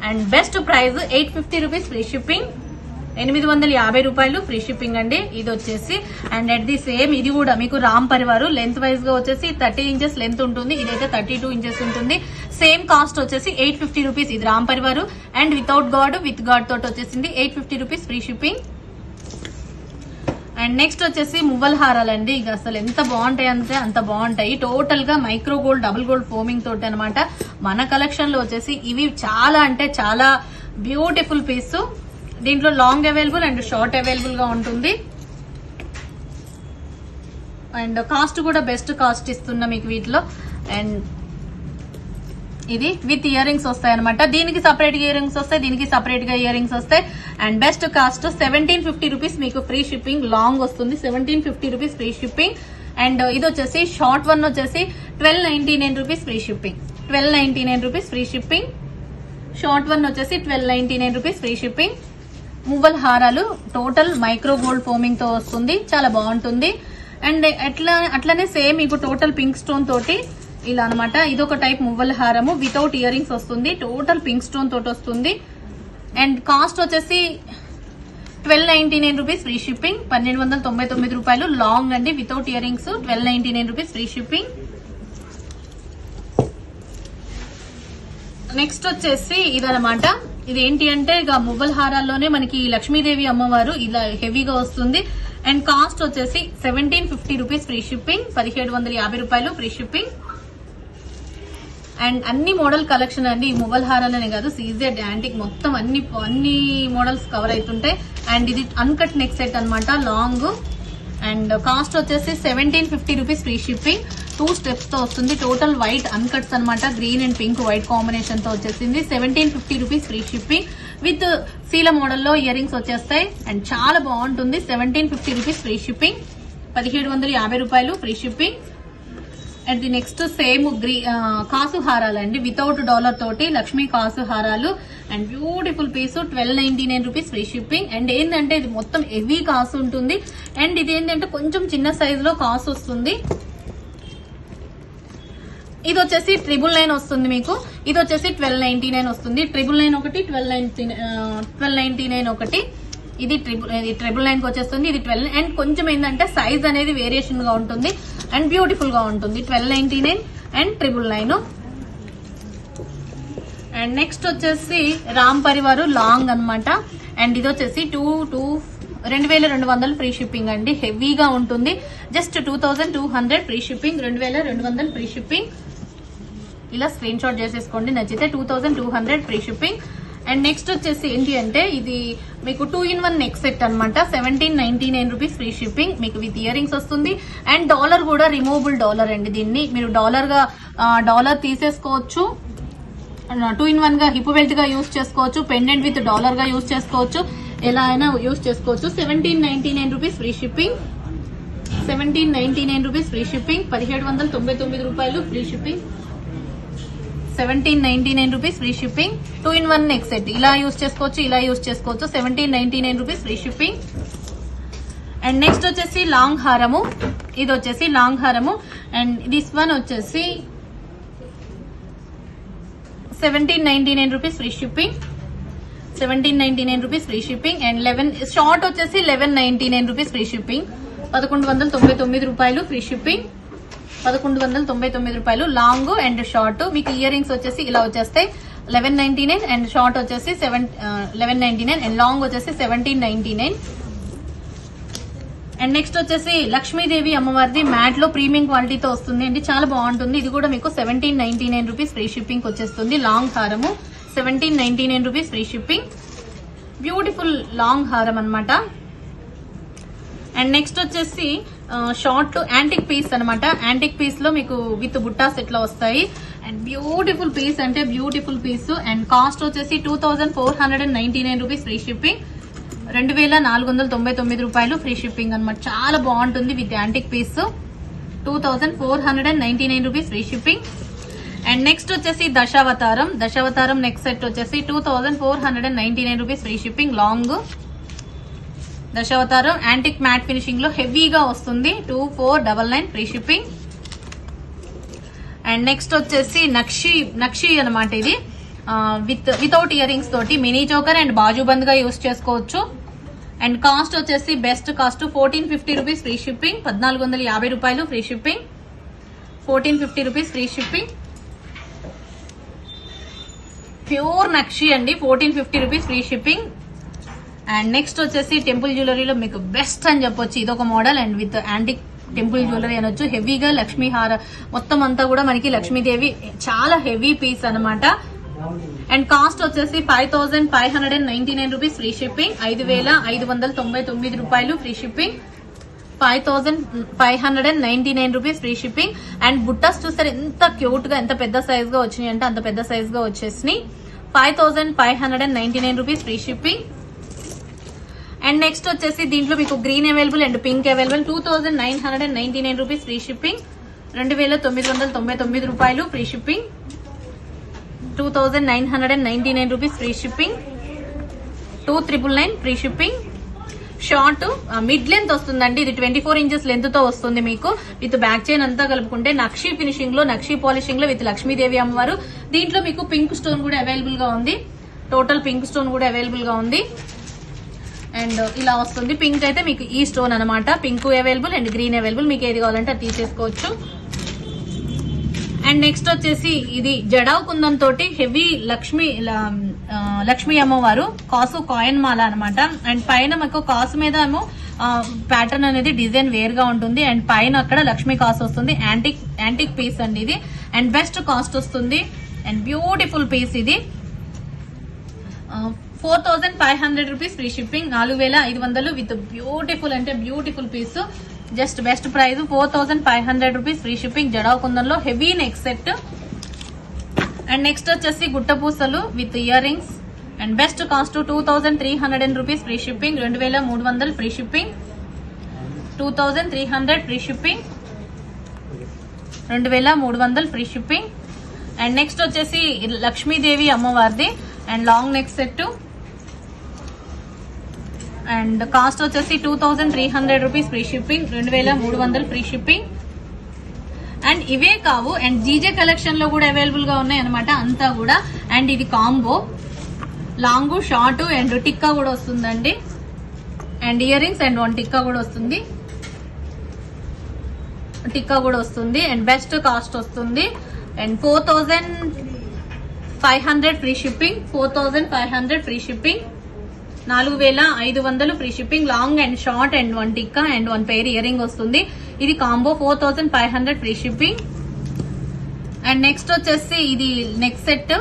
And best price 850 rupees free shipping. 850 రూపాయలు ఫ్రీ షిప్పింగ్ అండి. ఇది వచ్చేసి అండ్ అట్ ది సేమ్ ఇది కూడా మీకు రామ్ పరివారు లెంత్ వైజ్ గా వచ్చేసి 30 ఇంచెస్ లెంత్ ఉంటుంది. ఇదైతే 32 ఇంచెస్ ఉంటుంది. సేమ్ కాస్ట్ వచ్చేసి 850 రూపీస్. ఇది రామ్ పరివారు and without guard, with guard తోటి వచ్చేసింది 850 rupees free shipping. And next వచ్చేసి మువ్వల్ హారాలండి. ఇక అసలు ఎంత బాగుంటాయి అంటే అంత బాగుంటాయి. టోటల్ గా micro gold, double gold foaming తోటి అనమాట. మన కలెక్షన్ లో వచ్చేసి ఇవి చాలా అంటే చాలా బ్యూటిఫుల్ పీస్. దీంట్లో long available and short available గా ఉంటుంది. అండ్ కాస్ట్ కూడా బెస్ట్ కాస్ట్ ఇస్తున్నా మీకు వీటిలో. అండ్ ఇది విత్ ఇయర్ రింగ్స్ వస్తాయి అనమాట. దీనికి సపరేట్ గా ఇయర్ రింగ్స్ వస్తాయి, దీనికి సపరేట్ గా ఇయర్ రింగ్స్ వస్తాయి. అండ్ బెస్ట్ కాస్ట్ 1750 రూపీస్ మీకు ఫ్రీ షిప్పింగ్. లాంగ్ వస్తుంది 1750 రూపీస్ ఫ్రీ షిప్పింగ్. అండ్ ఇది వచ్చేసి షార్ట్ వన్ వచ్చేసి 1299 rupees free shipping. 1299 rupees free shipping. Short one వచ్చేసి 1299 రూపీస్ ఫ్రీ షిప్పింగ్. మువ్వల్ హారాలు టోటల్ మైక్రో గోల్డ్ ఫోమింగ్ తో వస్తుంది, చాలా బాగుంటుంది. అండ్ అట్లానే సేమ్ మీకు టోటల్ పింక్ స్టోన్ తోటి ఇలా అనమాట. ఇదొక టైప్ మువ్వల్ హారము వితౌట్ ఇయర్ రింగ్స్ వస్తుంది. టోటల్ పింక్ స్టోన్ తోటి వస్తుంది. అండ్ కాస్ట్ వచ్చేసి 1299 రూపీస్ ఫ్రీ షిప్పింగ్. 1299 రూపాయలు. లాంగ్ అండి without ear rings. 1299 rupees free shipping. Next వచ్చేసి ఇదనమాట. ఇదేంటి అంటే ఇక మువ్వల్ హారాల్లోనే మనకి లక్ష్మీదేవి అమ్మవారు ఇలా హెవీగా వస్తుంది. అండ్ కాస్ట్ వచ్చేసి 1750 రూపీస్ ఫ్రీ షిప్పింగ్. 1750 రూపాయలు ఫ్రీ షిప్పింగ్. అండ్ అన్ని మోడల్ కలెక్షన్ అండి. ఈ మువ్వల్ హారాలనే కాదు, సీజెడ్, యాంటిక్ మొత్తం అన్ని మోడల్స్ కవర్ అవుతుంటాయి. అండ్ ఇది అన్కట్ నెక్ సెట్ అనమాట, లాంగ్. అండ్ కాస్ట్ వచ్చేసి 1750 రూపీస్ ఫ్రీ షిప్పింగ్. 2 స్టెప్స్ తో వస్తుంది. టోటల్ వైట్ అన్కట్స్ అనమాట. Green and pink white combination తో వచ్చేసింది. 1750 రూపీస్ ఫ్రీ షిప్పింగ్. విత్ సీల మోడల్లో ఇయర్ రింగ్స్ వచ్చేస్తాయి. అండ్ చాలా బాగుంటుంది. 1750 రూపీస్ ఫ్రీ షిప్పింగ్. 1750 రూపాయలు free shipping. And the next same కాసు హారాలండి వితౌట్ డాలర్ తోటి లక్ష్మీ కాసు హారాలు. And beautiful piece. 1299 rupees free shipping. And ఏంటంటే ఇది మొత్తం హెవీ కాసు ఉంటుంది. అండ్ ఇది ఏంటంటే కొంచెం చిన్న సైజ్ లో కాసు వస్తుంది. ఇది వచ్చేసి 999 వస్తుంది మీకు. ఇది వచ్చేసి 1299 వస్తుంది. 999 ఒకటి, 1299 ఒకటి. ఇది 999 వచ్చేస్తుంది. ఇది 12. అండ్ కొంచెం ఏంటంటే సైజ్ అనేది వేరియేషన్ గా ఉంటుంది అండ్ బ్యూటిఫుల్ గా ఉంటుంది. 1299 అండ్ 999. అండ్ నెక్స్ట్ వచ్చేసి రామ్ పరివారు లాంగ్ అనమాట. అండ్ ఇది వచ్చేసి 2200 ఫ్రీ షిప్పింగ్ అండి. హెవీగా ఉంటుంది. Just 2200 free shipping. 2200 free shipping. ఇలా స్క్రీన్ షాట్ చేసేసుకోండి నచ్చితే. 2200 ఫ్రీ షిప్పింగ్. అండ్ నెక్స్ట్ వచ్చేసి ఏంటి అంటే ఇది మీకు 2-in-1 నెక్ సెట్ అనమాట. 1799 రూపీస్ ఫ్రీ షిప్పింగ్. మీకు విత్ ఇయర్ రింగ్స్ వస్తుంది. అండ్ డాలర్ కూడా రిమూవబుల్ డాలర్ అండి. దీన్ని మీరు డాలర్ తీసేసుకోవచ్చు. 2-in-1 గా హిప్ బెల్ట్ గా యూజ్ చేసుకోవచ్చు. పెండెంట్ విత్ డాలర్ గా యూజ్ చేసుకోవచ్చు. ఎలా అయినా యూజ్ చేసుకోవచ్చు. 1799 rupees free shipping. 1799 rupees free shipping. 1799 రూపాయలు free shipping. 1799 rupees free shipping. 2-in-1 neck set ఇలా యూజ్ చేసుకోవచ్చు, ఇలా యూజ్ చేసుకోవచ్చు. 1799 rupees free shipping. And next వచ్చేసి లాంగ్ హారము ఇది వచ్చేసి లాంగ్ హారము. అండ్ దిస్ వన్ వచ్చేసి 1799 rupees free shipping. 1799 rupees free shipping. And 11 short వచ్చేసి 1199 రూపీస్ ఫ్రీ షిప్పింగ్. 1199 రూపాయలు ఫ్రీ షిప్పింగ్. 1199 రూపాయలు లాంగ్ అండ్ షార్ట్. మీకు ఇయర్ రింగ్స్ వచ్చేసి ఇలా వచ్చేస్తాయి 1199 అండ్ షార్ట్ వచ్చేసి 1199 అండ్ లాంగ్ వచ్చేసి 1799. అండ్ నెక్స్ట్ వచ్చేసి లక్ష్మీదేవి అమ్మవారిది మ్యాట్ లో ప్రీమియం క్వాలిటీతో వస్తుంది అండి, చాలా బాగుంటుంది. ఇది కూడా మీకు 1799 రూపీస్ ఫ్రీ షిప్పింగ్ వచ్చేస్తుంది. లాంగ్ హారము 1799 rupees free shipping. Beautiful long హారం అన్నమాట. అండ్ నెక్స్ట్ వచ్చేసి షార్ట్ యాంటిక్ పీస్ అన్నమాట. యాంటిక్ పీస్ లో మీకు విత్ బుట్టాస్ ఎట్లా వస్తాయి అండ్ బ్యూటిఫుల్ పీస్ అంటే బ్యూటిఫుల్ పీస్. అండ్ కాస్ట్ వచ్చేసి 2499 రూపీస్ ఫ్రీ షిప్పింగ్. 2499 రూపాయలు ఫ్రీ షిప్పింగ్ అన్నమాట. చాలా బాగుంటుంది with antique piece. 2499 rupees free shipping. And next వచ్చేసి దశావతారం నెక్స్ట్ సెట్ వచ్చేసి 2499 రూపీస్ ఫ్రీ షిప్పింగ్. లాంగ్ దశావతారం యాంటిక్ మ్యాట్ ఫినిషింగ్ లో హెవీగా వస్తుంది. 2499 ఫ్రీ షిప్పింగ్. అండ్ నెక్స్ట్ వచ్చేసి నక్షి అనమాట. ఇది వితౌట్ ఇయర్ రింగ్స్ తోటి మినీ చోకర్ అండ్ బాజుబంద్ గా యూస్ చేసుకోవచ్చు. అండ్ కాస్ట్ వచ్చేసి best cost 1450 rupees free shipping. 1450 రూపాయలు free shipping. 1450 rupees free shipping. Pure నక్షి అండి, 1450 rupees free shipping. And next వచ్చేసి టెంపుల్ జ్యువెలరీలో మీకు బెస్ట్ అని చెప్పొచ్చు ఇదొక model. And with antique temple jewellery అనొచ్చు. హెవీగా లక్ష్మీ హార మొత్తం అంతా కూడా మనకి లక్ష్మీదేవి చాలా హెవీ పీస్ అన్నమాట. అండ్ కాస్ట్ వచ్చేసి 5599 రూపీస్ ఫ్రీ షిప్పింగ్. 5599 రూపాయలు free shipping. 5599 rupees free shipping. And బుట్టాస్ చూస్తారు ఎంత క్యూట్ గా ఎంత పెద్ద సైజ్ గా వచ్చినాయి అంటే అంత పెద్ద సైజ్ గా వచ్చేసినాయి. 5599 rupees free shipping. And next వచ్చేసి దీంట్లో మీకు green available and pink available. 2999 rupees free shipping. 2999 రూపాయలు free shipping. 2999 rupees free shipping. 2999 free shipping. Short mid length వస్తుందండి. ఇది 24 ఇంచెస్ లెంత్ తో వస్తుంది మీకు విత్ బ్యాక్ చైన్ అంతా కలుపుకుంటే. నక్షి ఫినిషింగ్ లో నక్షి పాలిషింగ్ లో విత్ లక్ష్మీదేవి అమ్మవారు. దీంట్లో మీకు పింక్ స్టోన్ కూడా అవైలబుల్ గా ఉంది. టోటల్ పింక్ స్టోన్ కూడా అవైలబుల్ గా ఉంది. అండ్ ఇలా వస్తుంది. పింక్ అయితే మీకు ఈ స్టోన్ అనమాట. Pink available and green available. మీకు ఏది కావాలంటే అది తీసేసుకోవచ్చు. అండ్ నెక్స్ట్ వచ్చేసి ఇది జడావ్ కుందన్ తోటి హెవీ లక్ష్మీ అమ్మవారు కాసు కాయిన్ మాల అనమాట. అండ్ పైన మీకు కాసు మీద ఏమో ప్యాటర్న్ అనేది డిజైన్ వేరుగా ఉంటుంది. అండ్ పైన అక్కడ లక్ష్మీ కాసు వస్తుంది. యాంటిక్ పీస్ అండి ఇది. అండ్ బెస్ట్ కాస్ట్ వస్తుంది. అండ్ బ్యూటిఫుల్ పీస్ ఇది. 4500 rupees free shipping. 4500 with beautiful అంటే beautiful piece. Just best price 4500 rupees free shipping. జడావ్ కుందన్లో heavy neck set. And next వచ్చేసి గుట్టపూసలు with year rings. And best cost 2300 rupees free shipping. 2300 free shipping. 2300 free shipping. 2300 free shipping. And next వచ్చేసి లక్ష్మీదేవి అమ్మవారిది and long neck set. And cost వచ్చేసి 2300 rupees free shipping. 2300 free shipping. And ఇవే కావు అండ్ జీజే కలెక్షన్ లో కూడా అవైలబుల్ గా ఉన్నాయి అనమాట అంతా కూడా. అండ్ ఇది combo long short and tikka కూడా వస్తుందండి. And year rings and 1 tikka కూడా వస్తుంది. అండ్ బెస్ట్ కాస్ట్ వస్తుంది. And 4500 free shipping. 4500 free shipping. 4500 free shipping. Long and short and 1 tikka and 1 pair ear ring వస్తుంది. ఇది combo 4500 free shipping. And next వచ్చేసి ఇది neck set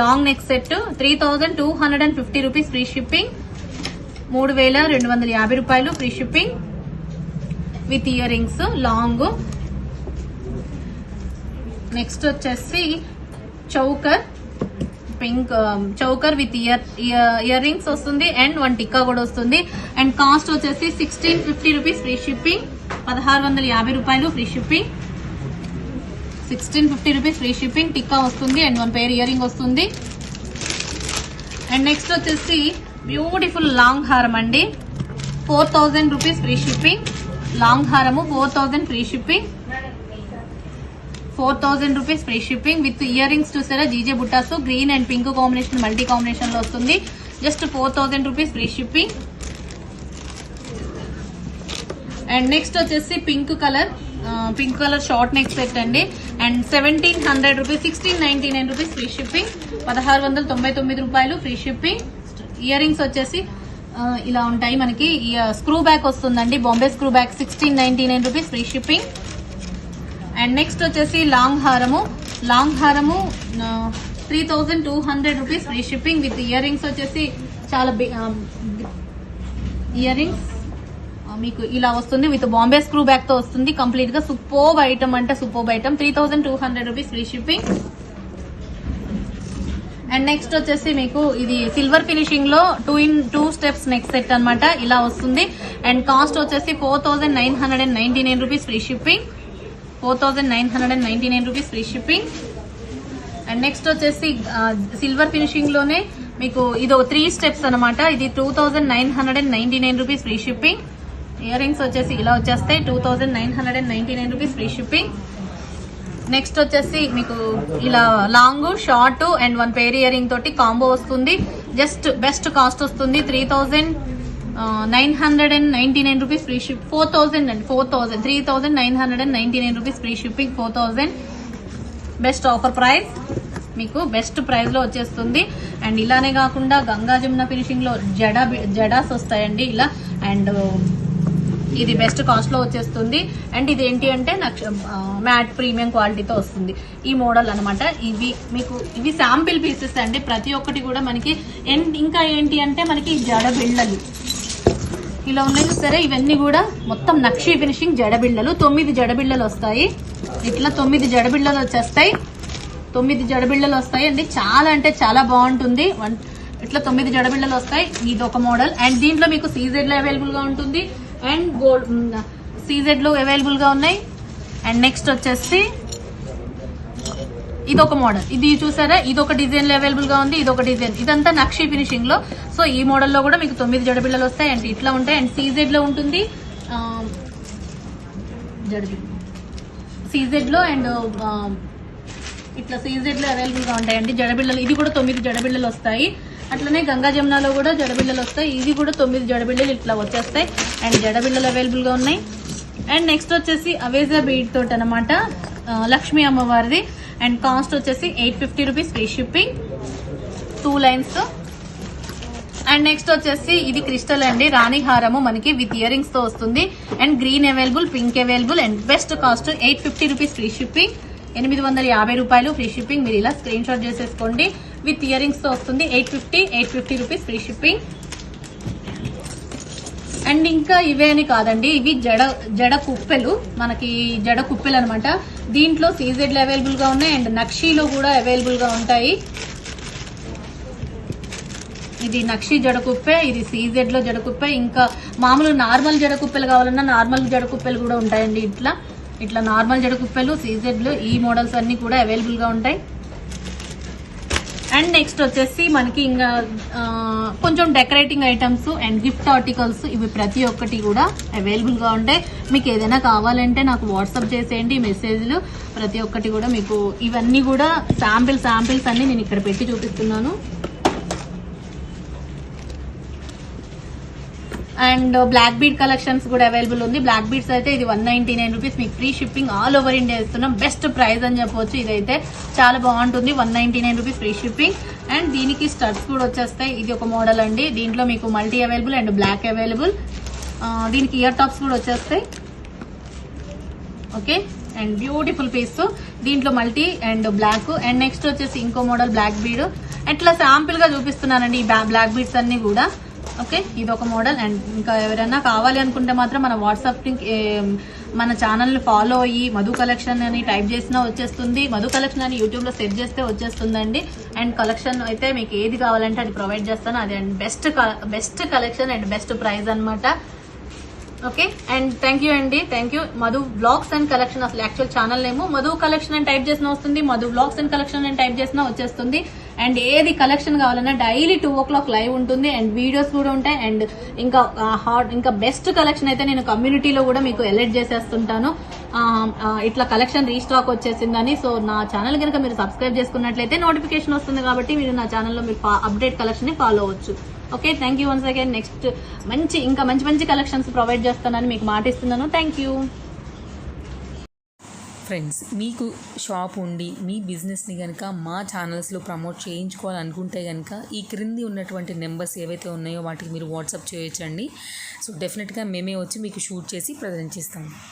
long neck set 3250 rupees free shipping. 3250 రూపాయలు free shipping with ear rings long. Next వచ్చేసి choker pink choker with ear rings వస్తుంది అండ్ 1 టిక్కా కూడా వస్తుంది. అండ్ కాస్ట్ వచ్చేసి 1650 రూపీస్ ఫ్రీ షిప్పింగ్. 1650 రూపాయలు free shipping. 1650 rupees free shipping. టిక్కా వస్తుంది అండ్ 1 పెయిర్ ఇయర్ రింగ్ వస్తుంది. అండ్ నెక్స్ట్ వచ్చేసి బ్యూటిఫుల్ లాంగ్ హారం అండి. 4000 రూపీస్ ఫ్రీ షిప్పింగ్. లాంగ్ హారము 4000 free shipping, 4000 rupees free shipping with year rings చూసారా జీజే బుట్టాస్ green and pink combination multi combination లో వస్తుంది. Just 4000 rupees free shipping. And next వచ్చేసి pink colour short neck set అండి. And 1700 rupees, 1699 rupees free shipping, 1699 రూపాయలు ఫ్రీ షిప్పింగ్. ఇయర్ రింగ్స్ వచ్చేసి ఇలా ఉంటాయి మనకి. స్క్రూ బ్యాక్ వస్తుందండి, Bombay screw back 1699 rupees free shipping. And next వచ్చేసి లాంగ్ హారము 3200 rupees free shipping with ear rings వచ్చేసి చాలా ఇయర్ రింగ్స్ మీకు ఇలా వస్తుంది విత్ బాంబే స్క్రూ బ్యాక్ తో వస్తుంది. కంప్లీట్ గా సూపర్బ్ ఐటమ్ అంటే superb item. 3200 rupees free shipping. And next వచ్చేసి మీకు ఇది సిల్వర్ ఫినిషింగ్ లో 2 స్టెప్స్ నెక్ సెట్ అన్నమాట. ఇలా వస్తుంది. అండ్ కాస్ట్ వచ్చేసి 4999 rupees free shipping, 4999 rupees free shipping. And next వచ్చేసి సిల్వర్ ఫినిషింగ్ లోనే మీకు ఇది 3 స్టెప్స్ అనమాట. ఇది 2999 rupees free shipping. Ear rings వచ్చేసి ఇలా వచ్చేస్తాయి, 2999 రూపీస్ ఫ్రీ షిప్పింగ్. నెక్స్ట్ వచ్చేసి మీకు ఇలా long short and 1 pair ear ring తోటి కాంబో వస్తుంది. జస్ట్ బెస్ట్ కాస్ట్ వస్తుంది 3999 రూపీస్ ఫ్రీ షిప్. 4000 అండి, 3999 rupees free shipping, 4000 best offer price, మీకు బెస్ట్ ప్రైస్ లో వచ్చేస్తుంది. అండ్ ఇలానే కాకుండా గంగా జమున ఫినిషింగ్ లో జడాస్ వస్తాయండి ఇలా. అండ్ ఇది బెస్ట్ కాస్ట్ లో వచ్చేస్తుంది. అండ్ ఇది ఏంటి అంటే మ్యాట్ ప్రీమియం క్వాలిటీతో వస్తుంది ఈ మోడల్ అనమాట. ఇవి శాంపిల్ పీసెస్ అండి, ప్రతి ఒక్కటి కూడా మనకి. ఇంకా ఏంటి అంటే మనకి జడ బిళ్ళలు ఇలా ఉన్నాయి సరే. ఇవన్నీ కూడా మొత్తం నక్షి ఫినిషింగ్ జడబిళ్ళలు. 9 జడబిళ్ళలు వస్తాయి. ఇట్లా 9 జడబిళ్ళలు వచ్చేస్తాయి. 9 జడబిళ్ళలు వస్తాయి అండి. చాలా అంటే చాలా బాగుంటుంది. ఇట్లా 9 జడబిళ్ళలు వస్తాయి. ఇది ఒక మోడల్. అండ్ దీంట్లో మీకు సీజెడ్ లో అవైలబుల్ గా ఉంటుంది అండ్ గోల్డ్ సీజెడ్ లో అవైలబుల్ గా ఉన్నాయి. అండ్ నెక్స్ట్ వచ్చేసి ఇదొక మోడల్. ఇది చూసారా, ఇదొక డిజైన్ లో అవైలబుల్ గా ఉంది, ఇదొక డిజైన్. ఇదంతా నక్షి ఫినిషింగ్ లో. సో ఈ మోడల్ లో కూడా మీకు 9 జడబిళ్ళలు వస్తాయి. అండ్ ఇట్లా ఉంటాయి. అండ్ సీజెడ్ లో ఉంటుంది, సీజెడ్ లో అండ్ ఇట్లా సీజెడ్ లో అవైలబుల్ గా ఉంటాయండి జడబిళ్ళలు. ఇది కూడా 9 జడబిళ్ళలు వస్తాయి. అట్లనే గంగా జమునాలో కూడా జడబిళ్ళలు వస్తాయి. ఇది కూడా 9 జడబిళ్ళలు ఇట్లా వచ్చేస్తాయి. అండ్ జడబిళ్ళలు అవైలబుల్ గా ఉన్నాయి. అండ్ నెక్స్ట్ వచ్చేసి అవేజా బీడ్ తోటి అనమాట, లక్ష్మీ అమ్మవారిది. అండ్ కాస్ట్ వచ్చేసి 850 rupees free shipping, 2 lines. And next వచ్చేసి ఇది క్రిస్టల్ అండి, రాణి హారము మనకి విత్ ఇయర్ రింగ్స్ తో వస్తుంది. And green available, pink available. And best cost 850 rupees free shipping, 850 రూపాయలు ఫ్రీ షిప్పింగ్. మీరు ఇలా స్క్రీన్ షాట్ చేసేసుకోండి. విత్ ఇయర్ రింగ్స్ తో వస్తుంది. 850 రూపీస్ ఫ్రీ షిప్పింగ్. అండ్ ఇంకా ఇవే అని కాదండి, ఇవి జడ కుప్పెలు, మనకి జడ కుప్పెలు అనమాట. దీంట్లో సీజెడ్ లో అవైలబుల్ గా ఉన్నాయి అండ్ నక్షీలో కూడా అవైలబుల్ గా ఉంటాయి. ఇది నక్షి జడకుప్పే, ఇది సీజెడ్ లో జడకుప్పే. ఇంకా మామూలు నార్మల్ జడకుప్పెలు కావాలన్నా నార్మల్ జడకుప్పెలు కూడా ఉంటాయండి. ఇట్లా నార్మల్ జడకుప్పెలు సీజెడ్ లో ఈ మోడల్స్ అన్ని కూడా అవైలబుల్ గా ఉంటాయి. అండ్ నెక్స్ట్ వచ్చేసి మనకి ఇంకా కొంచెం decorating items and gift articles, ఇవి ప్రతి ఒక్కటి కూడా అవైలబుల్ గా ఉంటాయి. మీకు ఏదైనా కావాలంటే నాకు వాట్సాప్ చేసేయండి మెసేజ్లు. ప్రతి ఒక్కటి కూడా మీకు ఇవన్నీ కూడా శాంపిల్స్ అన్ని నేను ఇక్కడ పెట్టి చూపిస్తున్నాను. అండ్ బ్లాక్ బీడ్ కలెక్షన్స్ కూడా అవైలబుల్ ఉంది. బ్లాక్ బీడ్స్ అయితే ఇది 199 రూపీస్, మీకు free shipping all over India ఇస్తున్నాం. బెస్ట్ ప్రైస్ అని చెప్పవచ్చు. ఇదైతే చాలా బాగుంటుంది, 199 రూపీస్ ఫ్రీ షిప్పింగ్. అండ్ దీనికి స్టడ్స్ కూడా వచ్చేస్తాయి. ఇది ఒక మోడల్ అండి, దీంట్లో మీకు multi available and black available. దీనికి ఇయర్ టాప్స్ కూడా వచ్చేస్తాయి. ఓకే, అండ్ బ్యూటిఫుల్ పీస్, దీంట్లో multi and black. And next వచ్చేసి ఇంకో మోడల్ బ్లాక్ బీడ్. అట్లా శాంపిల్ గా చూపిస్తున్నానండి ఈ బ్లాక్ బీడ్స్ అన్ని కూడా. ఓకే, ఇది ఒక మోడల్. అండ్ ఇంకా ఎవరైనా కావాలి అనుకుంటే మాత్రం మన వాట్సాప్ లింక్, మన ఛానల్ని ఫాలో అయ్యి మధు కలెక్షన్ అని టైప్ చేసినా వచ్చేస్తుంది. మధు కలెక్షన్ అని యూట్యూబ్లో సెర్చ్ చేస్తే వచ్చేస్తుందండి. అండ్ కలెక్షన్ అయితే మీకు ఏది కావాలంటే అది ప్రొవైడ్ చేస్తాను. అది and best collection and best price అనమాట. ఓకే, అండ్ థ్యాంక్ యూ అండి, thank you. Madhu blogs and collection, అసలు actual channel name Madhu collection అని టైప్ చేసినా వస్తుంది, మధు బ్లాగ్స్ అండ్ కలెక్షన్ అని టైప్ చేసినా వచ్చేస్తుంది. అండ్ ఏది కలెక్షన్ కావాలన్నా డైలీ 2 o'clock లైవ్ ఉంటుంది అండ్ వీడియోస్ కూడా ఉంటాయి. అండ్ ఇంకా బెస్ట్ కలెక్షన్ అయితే నేను కమ్యూనిటీలో కూడా మీకు ఎలర్ట్ చేసేస్తుంటాను. ఇట్లా కలెక్షన్ రీస్టాక్ వచ్చేసిందని. సో నా ఛానల్ కనుక మీరు సబ్స్క్రైబ్ చేసుకున్నట్లయితే నోటిఫికేషన్ వస్తుంది కాబట్టి మీరు నా ఛానల్లో మీరు అప్డేట్ కలెక్షన్ ని ఫాలో అవ్వచ్చు. Okay, thank you once again. Next ఇంకా మంచి కలెక్షన్స్ ప్రొవైడ్ చేస్తానని మీకు మాట ఇస్తున్నాను. Thank you. ఫ్రెండ్స్, మీకు షాప్ ఉండి మీ బిజినెస్ని కనుక మా ఛానల్స్లో ప్రమోట్ చేయించుకోవాలనుకుంటే కనుక ఈ క్రింది ఉన్నటువంటి నెంబర్స్ ఏవైతే ఉన్నాయో వాటికి మీరు వాట్సాప్ చేయొచ్చండి. సో డెఫినెట్గా మేమే వచ్చి మీకు షూట్ చేసి ప్రజెంట్ చేస్తాము.